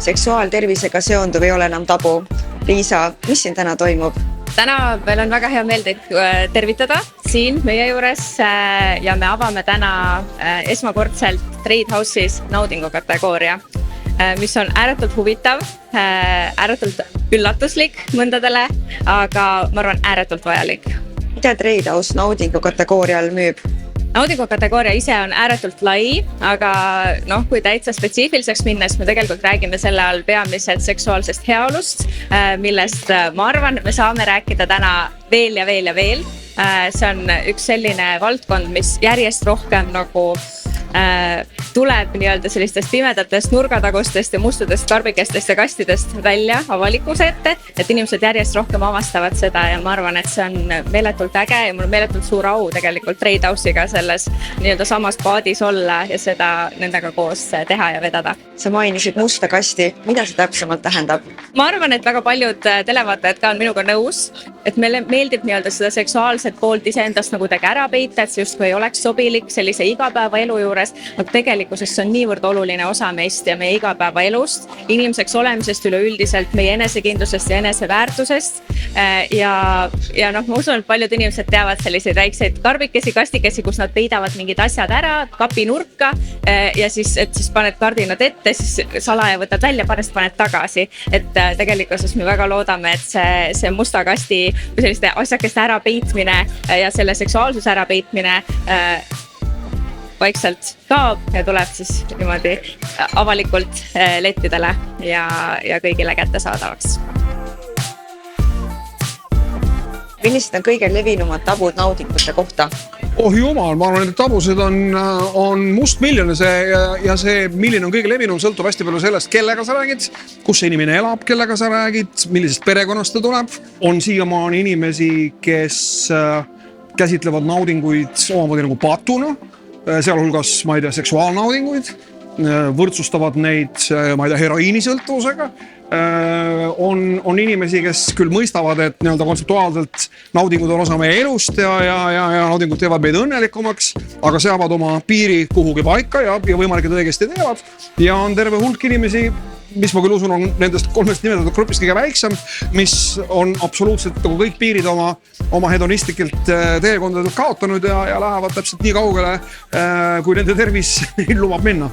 seksuaaltervisega seonduv ei ole enam tabu. Liisa, mis siin täna toimub? Täna meil on väga hea meel teid tervitada siin meie juures ja me avame täna esmakordselt Trade House'is naudingu kategooria, mis on ääretult huvitav, ääretult üllatuslik mõndadele, aga ma arvan ääretult vajalik. Mida Trade House naudingu kategoorial müüb? Naudingu kategooria ise on ääretult lai, aga kui täitsa spetsiifiliseks minna, siis me tegelikult räägime selle all peamiselt seksuaalsest heaolust, millest ma arvan, me saame rääkida täna veel ja veel ja veel. See on üks selline valdkond, mis järjest rohkem tuleb sellistest pimedatest nurgatagustest ja mustadest karbikestest ja kastidest välja avalikkuse ette, et inimesed järjest rohkem avastavad seda ja ma arvan, et see on meeletult äge ja mul on meeletult suur au tegelikult Trade House'iga selles samas paadis olla ja seda nendega koos teha ja vedada. Sa mainisid musta kasti, mida see täpsemalt tähendab? Ma arvan, et väga paljud televaatajad ka on minuga nõus, et meile meeldib seda seksuaalset poolt iseendast kuidagi ära peita, et see justkui ei oleks sobilik sellise igapäevaelu juures, aga tegelikult see on niivõrd oluline osa meist ja meie igapäevaelust, inimeseks olemisest üleüldiselt, meie enesekindlusest ja eneseväärtusest. Ja ma usun, et paljud inimesed teavad selliseid väikseid karbikesi, kastikesi, kus nad peidavad mingid asjad ära, kapi nurka ja siis paned kardinad ette, siis salaja võtad välja, paned tagasi. Et tegelikult me väga loodame, et see musta kasti või selliste asjakeste ärapeitmine ja selle seksuaalsuse ärapeitmine vaikselt kaob ja tuleb siis niimoodi avalikult lettidele ja kõigile kättesaadavaks. Millised on kõige levinumad tabud naudingute kohta? Oh jumal, ma arvan, et tabused on mustmiljon ja see, milline on kõige levinum, sõltub hästi palju sellest, kellega sa räägid, kus see inimene elab, kellega sa räägid, millisest perekonnast ta tuleb. On siiamaani inimesi, kes käsitlevad naudinguid omamoodi nagu patuna, sealhulgas, ma ei tea, seksuaalnaudinguid, võrdsustavad neid, ma ei tea, heroiinisõltuvusega. On inimesi, kes küll mõistavad, et kontseptuaalselt naudingud on osa meie elust ja naudingud teevad meid õnnelikumaks, aga seavad oma piiri kuhugi paika ja võimalik, et õigesti teevad. Ja on terve hulk inimesi, mis ma küll usun, on nendest kolmest nimetatud grupist kõige väiksem, mis on absoluutselt kõik piirid oma hedonistlikult teekondadelt kaotanud ja lähevad täpselt nii kaugele, kui nende tervis lubab minna.